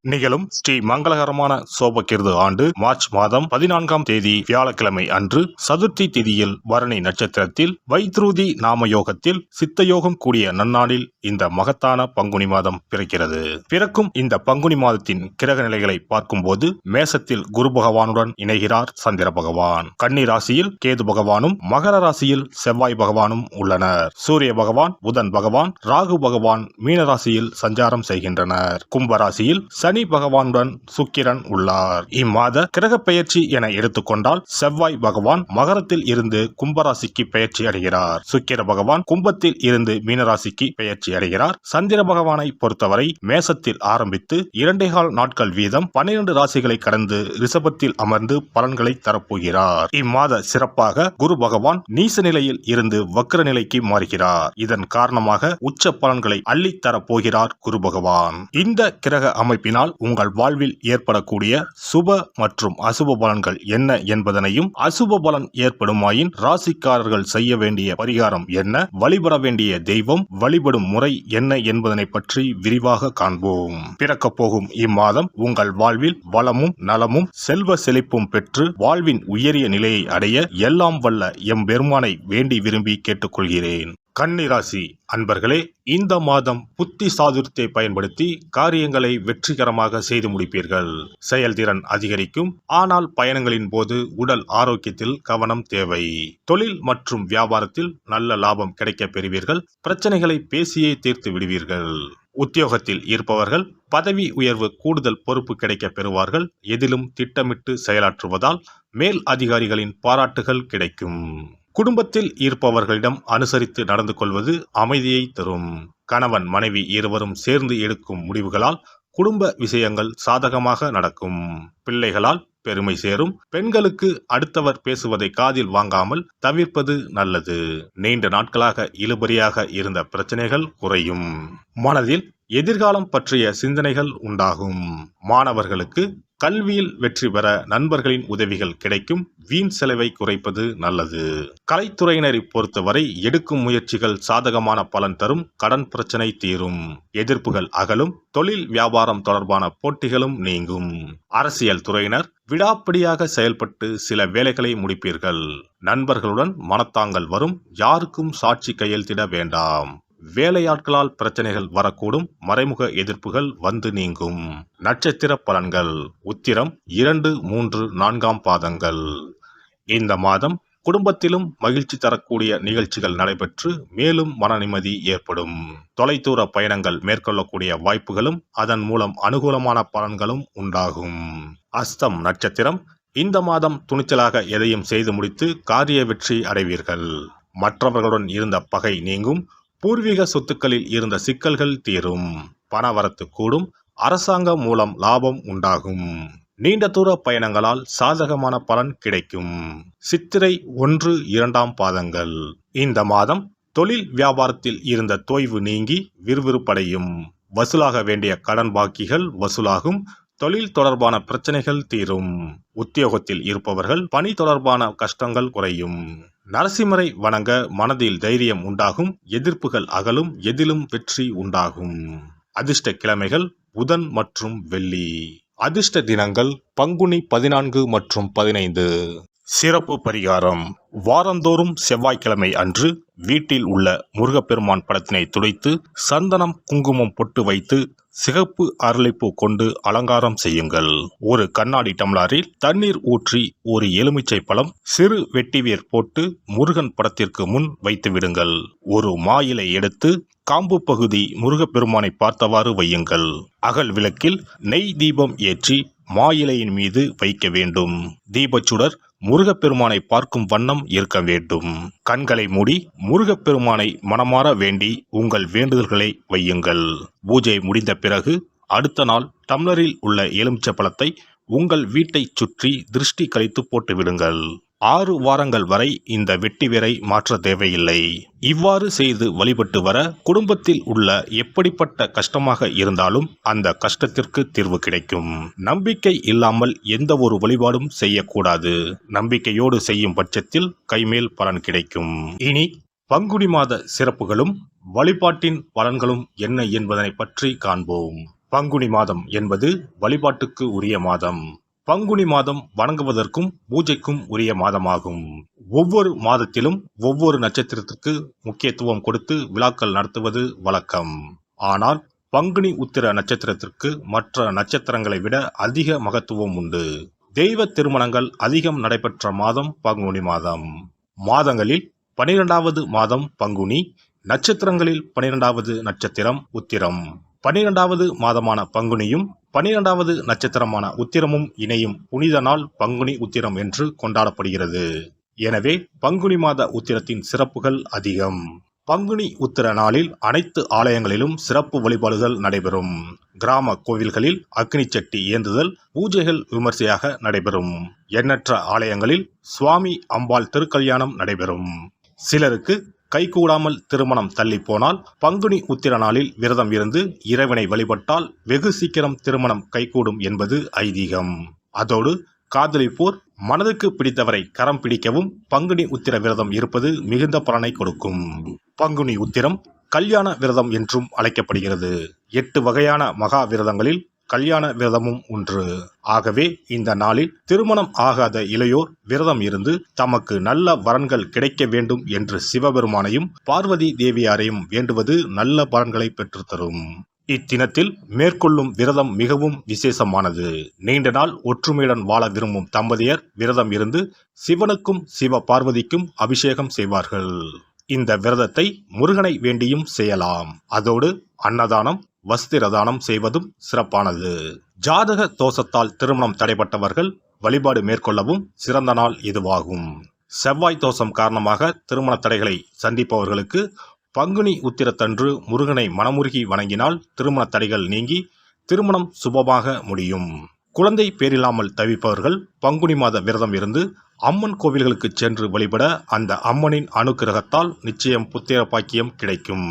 நிகழும் ஸ்ரீ மங்களகரமான சோபகிருது ஆண்டு மார்ச் மாதம் 14ஆம் தேதி வியாழக்கிழமை அன்று சதுர்த்தி திதியில் பரணி நட்சத்திரத்தில் வைத்ருதி நாம யோகத்தில் சித்தயோகம் கூடிய நன்னாளில் இந்த மகத்தான பங்குனி மாதம் பிறக்கிறது. பிறக்கும் இந்த பங்குனி மாதத்தின் கிரக நிலைகளை பார்க்கும்போது மேசத்தில் குரு பகவானுடன் இணைகிறார் சந்திர பகவான். கன்னி ராசியில் கேது பகவானும் மகர ராசியில் செவ்வாய் பகவானும் உள்ளனர். சூரிய பகவான், புதன் பகவான், ராகு பகவான் மீன ராசியில் சஞ்சாரம் செய்கின்றனர். கும்ப ராசியில் சனி பகவானுடன் சுக்கிரன் உள்ளார். இம்மாத கிரக பெயர்ச்சி என எடுத்துக்கொண்டால் செவ்வாய் பகவான் மகரத்தில் இருந்து கும்பராசிக்கு பெயர்ச்சி அடைகிறார். சுக்கிர பகவான் கும்பத்தில் இருந்து மீனராசிக்கு பெயர்ச்சி அடைகிறார். சந்திர பகவானை பொறுத்தவரை மேசத்தில் ஆரம்பித்து 2.25 நாட்கள் வீதம் 12 ராசிகளை கடந்து ரிஷபத்தில் அமர்ந்து பலன்களை தரப்போகிறார். இம்மாத சிறப்பாக குரு பகவான் நீச நிலையில் இருந்து வக்ர நிலைக்கு மாறுகிறார். இதன் காரணமாக உச்ச பலன்களை அள்ளித் தரப்போகிறார் குரு பகவான். இந்த கிரக அமைப்பினால் உங்கள் வாழ்வில் ஏற்படக்கூடிய சுப மற்றும் அசுப பலன்கள் என்ன என்பதனையும், அசுப பலன் ஏற்படுமாயின் ராசிக்காரர்கள் செய்ய வேண்டிய பரிகாரம் என்ன, வழிபட வேண்டிய தெய்வம், வழிபடும் முறை என்ன என்பதனை பற்றி விரிவாக காண்போம். பிறக்க போகும் இம்மாதம் உங்கள் வாழ்வில் வளமும் நலமும் செல்வ செழிப்பும் பெற்று வாழ்வின் உயரிய நிலையை அடைய எல்லாம் வல்ல எம்பெருமானை வேண்டி விரும்பி கேட்டுக்கொள்கிறேன். கன்னிராசி அன்பர்களே, இந்த மாதம் புத்தி சாதுரியத்தை பயன்படுத்தி காரியங்களை வெற்றிகரமாக செய்து முடிப்பீர்கள். செயல்திறன் அதிகரிக்கும். ஆனால் பயணங்களின் போது உடல் ஆரோக்கியத்தில் கவனம் தேவை. தொழில் மற்றும் வியாபாரத்தில் நல்ல லாபம் கிடைக்க பெறுவீர்கள். பிரச்சனைகளை பேசியே தீர்த்து விடுவீர்கள். உத்தியோகத்தில் இருப்பவர்கள் பதவி உயர்வு, கூடுதல் பொறுப்பு கிடைக்க பெறுவார்கள். எதிலும் திட்டமிட்டு செயலாற்றுவதால் மேல் அதிகாரிகளின் பாராட்டுகள் கிடைக்கும். குடும்பத்தில் இருப்பவர்களிடம் அனுசரித்து நடந்து கொள்வது அமைதியை தரும். கணவன் மனைவி இருவரும் சேர்ந்து எடுக்கும் முடிவுகளால் குடும்ப விஷயங்கள் சாதகமாக நடக்கும். பிள்ளைகளால் பெருமை சேரும். பெண்களுக்கு அடுத்தவர் பேசுவதை காதில் வாங்காமல் தவிர்ப்பது நல்லது. நீண்ட நாட்களாக இழுபறியாக இருந்த பிரச்சனைகள் குறையும். மனதில் எதிர்காலம் பற்றிய சிந்தனைகள் உண்டாகும். மாணவர்களுக்கு கல்வியில் வெற்றி பெற நண்பர்களின் உதவிகள் கிடைக்கும். வீண் செலவை குறைப்பது நல்லது. கலைத்துறையினரை பொறுத்தவரை எடுக்கும் முயற்சிகள் சாதகமான பலன் தரும். கடன் பிரச்சனை தீரும். எதிர்ப்புகள் அகலும். தொழில் வியாபாரம் தொடர்பான போட்டிகளும் நீங்கும். அரசியல் துறையினர் விடாப்பிடியாக செயல்பட்டு சில வேலைகளை முடிப்பீர்கள். நண்பர்களுடன் மனத்தாங்கல் வரும். யாருக்கும் சாட்சி கையெழுத்திட வேண்டாம். வேலையாட்களால் பிரச்சனைகள் வரக்கூடும். மறைமுக எதிர்ப்புகள் வந்து நீங்கும். நட்சத்திர பலன்கள். உத்திரம் 2, 3, 4ஆம் பாதங்கள். இந்த மாதம் குடும்பத்திலும் மகிழ்ச்சி தரக்கூடிய நிகழ்ச்சிகள் நடைபெற்று மேலும் மன நிம்மதி ஏற்படும். தொலைதூர பயணங்கள் மேற்கொள்ளக்கூடிய வாய்ப்புகளும் அதன் மூலம் அனுகூலமான பலன்களும் உண்டாகும். அஸ்தம் நட்சத்திரம். இந்த மாதம் துணிச்சலாக எதையும் செய்து முடித்து காரிய வெற்றி அடைவீர்கள். மற்றவர்களுடன் இருந்த பகை நீங்கும். பூர்வீக சொத்துக்களில் இருந்த சிக்கல்கள் தீரும். பணவரத்து கூடும். அரசாங்கம் மூலம் லாபம் உண்டாகும். நீண்ட தூர பயணங்களால் சாதகமான பலன் கிடைக்கும். சித்திரை 1, 2ஆம் பாதங்கள். இந்த மாதம் தொழில் வியாபாரத்தில் இருந்த தொய்வு நீங்கி விறுவிறுப்படையும். வசூலாக வேண்டிய கடன் பாக்கிகள் வசூலாகும். தொழில் தொடர்பான பிரச்சனைகள் தீரும். உத்தியோகத்தில் இருப்பவர்கள் பணி தொடர்பான கஷ்டங்கள் குறையும். நரசிம்மரை வணங்க மனதில் தைரியம் உண்டாகும். எதிர்ப்புகள் அகலும். எதிலும் வெற்றி உண்டாகும். அதிர்ஷ்ட கிழமைகள் புதன் மற்றும் வெள்ளி. அதிர்ஷ்ட தினங்கள் பங்குனி 14 மற்றும் 15. சிறப்பு பரிகாரம். வாரந்தோறும் செவ்வாய்க்கிழமை அன்று வீட்டில் உள்ள முருகப்பெருமான் படத்தினை துடைத்து சந்தனம் குங்குமம் பொட்டு வைத்து சிகப்பு அரளிப்பூ கொண்டு அலங்காரம் செய்யுங்கள். ஒரு கண்ணாடி டம்ளரில் தண்ணீர் ஊற்றி ஒரு எலுமிச்சை பழம், சிறு வெட்டிவேர் போட்டு முருகன் படத்திற்கு முன் வைத்து விடுங்கள். ஒரு மாயிலை எடுத்து காம்பு பகுதி முருகப்பெருமானை பார்த்தவாறு வையுங்கள். அகல் விளக்கில் நெய் தீபம் ஏற்றி மாயிலையின் மீது வைக்க வேண்டும். தீபச்சுடர் முருகப்பெருமானை பார்க்கும் வண்ணம் இருக்க வேண்டும். கண்களை மூடி முருகப்பெருமானை மனமாற வேண்டி உங்கள் வேண்டுதல்களை வையுங்கள். பூஜை முடிந்த பிறகு அடுத்த நாள் டம்ளரில் உள்ள எலுமிச்சை பழத்தை உங்கள் வீட்டை சுற்றி திருஷ்டி கழித்து போட்டு விடுங்கள். 6 வாரங்கள் வரை இந்த வெட்டிவேரை மாற்ற தேவையில்லை. இவ்வாறு செய்து வழிபட்டு வர குடும்பத்தில் உள்ள எப்படிப்பட்ட கஷ்டமாக இருந்தாலும் அந்த கஷ்டத்திற்கு தீர்வு கிடைக்கும். நம்பிக்கை இல்லாமல் எந்த ஒரு வழிபாடும் செய்யக்கூடாது. நம்பிக்கையோடு செய்யும் பட்சத்தில் கைமேல் பலன் கிடைக்கும். இனி பங்குனி மாத சிறப்புகளும் வழிபாட்டின் பலன்களும் என்ன என்பதனை பற்றி காண்போம். பங்குனி மாதம் என்பது வழிபாட்டுக்கு உரிய மாதம். பங்குனி மாதம் வணங்குவதற்கும் பூஜைக்கும் உரிய மாதமாகும். ஒவ்வொரு மாதத்திலும் ஒவ்வொரு நட்சத்திரத்திற்கு முக்கியத்துவம் கொடுத்து விழாக்கள் நடத்துவது வழக்கம். ஆனால் பங்குனி உத்திர நட்சத்திரத்திற்கு மற்ற நட்சத்திரங்களை விட அதிக மகத்துவம் உண்டு. தெய்வ திருமணங்கள் அதிகம் நடைபெற்ற மாதம் பங்குனி மாதம். மாதங்களில் 12வது மாதம் பங்குனி, நட்சத்திரங்களில் 12வது நட்சத்திரம் உத்திரம். 12வது மாதமான பங்குனியும் 12வது நட்சத்திரமான உத்திரமும் இணையும் புனித நாள் பங்குனி உத்திரம் என்று கொண்டாடப்படுகிறது. எனவே பங்குனி மாத உத்திரத்தின் சிறப்புகள் அதிகம். பங்குனி உத்திர நாளில் அனைத்து ஆலயங்களிலும் சிறப்பு வழிபாடுகள் நடைபெறும். கிராம கோவில்களில் அக்னி சட்டி ஏந்துதல், பூஜைகள் விமர்சையாக நடைபெறும். எண்ணற்ற ஆலயங்களில் சுவாமி அம்பாள் திருக்கல்யாணம் நடைபெறும். சிலருக்கு கைகூடாமல் திருமணம் தள்ளி போனால் பங்குனி உத்திர நாளில் விரதம் இருந்து இறைவனை வழிபட்டால் வெகு சீக்கிரம் திருமணம் கைகூடும் என்பது ஐதீகம். அதோடு காதலிப்போர் மனதுக்கு பிடித்தவரை கரம் பிடிக்கவும் பங்குனி உத்திர விரதம் இருப்பது மிகுந்த பலனை கொடுக்கும். பங்குனி உத்திரம் கல்யாண விரதம் என்றும் அழைக்கப்படுகிறது. 8 வகையான மகா விரதங்களில் கல்யாண விரதமும் ஒன்று. ஆகவே இந்த நாளில் திருமணம் ஆகாத இளையோர் விரதம் இருந்து தமக்கு நல்ல வரன்கள் கிடைக்க வேண்டும் என்று சிவபெருமானையும் பார்வதி தேவியாரையும் வேண்டுவது நல்ல பலன்களை பெற்றுத்தரும். இத்தினத்தில் மேற்கொள்ளும் விரதம் மிகவும் விசேஷமானது. நீண்ட நாள் ஒற்றுமையுடன் வாழ விரும்பும் தம்பதியர் விரதம் இருந்து சிவனுக்கும் சிவ பார்வதிக்கும் அபிஷேகம் செய்வார்கள். இந்த விரதத்தை முருகனை வேண்டியும் செய்யலாம். அதோடு அன்னதானம், வஸ்திரதானம் செய்வதும் சிறப்பானது. ஜாதக தோஷத்தால் திருமணம் தடைப்பட்டவர்கள் வழிபாடு மேற்கொள்ளவும் சிறந்த நாள் இதுவாகும். செவ்வாய் தோஷம் காரணமாக திருமண தடைகளை சந்திப்பவர்களுக்கு பங்குனி உத்திரத்தன்று முருகனை மனமுருகி வணங்கினால் திருமண தடைகள் நீங்கி திருமணம் சுபமாக முடியும். குழந்தை பேரில்லாமல் தவிப்பவர்கள் பங்குனி மாத விரதம் இருந்து அம்மன் கோவில்களுக்கு சென்று வழிபட அந்த அம்மனின் அனுக்கிரகத்தால் நிச்சயம் புத்திர பாக்கியம் கிடைக்கும்.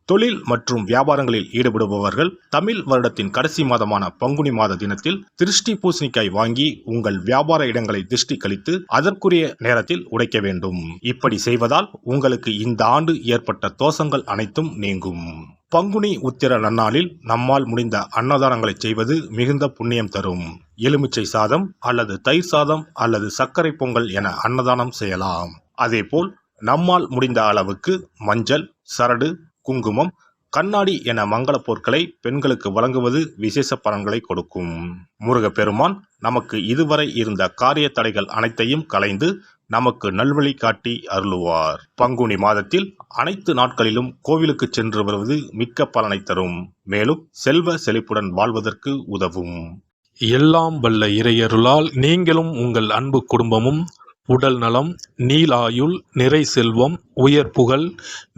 தொழில் மற்றும் வியாபாரங்களில் ஈடுபடுபவர்கள் தமிழ் வருடத்தின் கடைசி மாதமான பங்குனி மாத தினத்தில் திருஷ்டி பூசணிக்காய் வாங்கி உங்கள் வியாபார இடங்களை திருஷ்டி கழித்து அதற்குரிய நேரத்தில் உடைக்க வேண்டும். இப்படி செய்வதால் உங்களுக்கு இந்த ஆண்டு ஏற்பட்ட தோஷங்கள் அனைத்தும் நீங்கும். பங்குனி உத்திர நன்னாளில் நம்மால் முடிந்த அன்னதானங்களை செய்வது மிகுந்த புண்ணியம் தரும். எலுமிச்சை சாதம் அல்லது தயிர் சாதம் அல்லது சர்க்கரை பொங்கல் என அன்னதானம் செய்யலாம். அதேபோல் நம்மால் முடிந்த அளவுக்கு மஞ்சள், சரடு, குங்குமம், கண்ணாடி என மங்கள பொருட்களை பெண்களுக்கு வழங்குவது விசேஷ பலன்களை கொடுக்கும். முருகப்பெருமான் நமக்கு இதுவரை இருந்த காரிய தடைகள் அனைத்தையும் களைந்து நமக்கு நல்வழி காட்டி அருளுவார். பங்குனி மாதத்தில் அனைத்து நாட்களிலும் கோவிலுக்கு சென்று வருவது மிக்க பலனை தரும். மேலும் செல்வ செழிப்புடன் வாழ்வதற்கு உதவும். எல்லாம் வல்ல இறையருளால் நீங்களும் உங்கள் அன்பு குடும்பமும் உடல் நலம், நீலாயுள், நிறை செல்வம், உயர் புகழ்,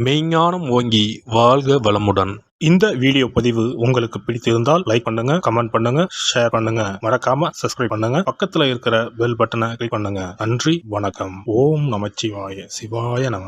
மெய்ஞானம் ஓங்கி வாழ்க வளமுடன். இந்த வீடியோ பதிவு உங்களுக்கு பிடித்திருந்தால் லைக் பண்ணுங்க, கமெண்ட் பண்ணுங்க, ஷேர் பண்ணுங்க, மறக்காம சப்ஸ்கிரைப் பண்ணுங்க, பக்கத்துல இருக்கிற பெல் பட்டனை கிளிக் பண்ணுங்க. நன்றி, வணக்கம். ஓம் நமச்சிவாய. சிவாய நம.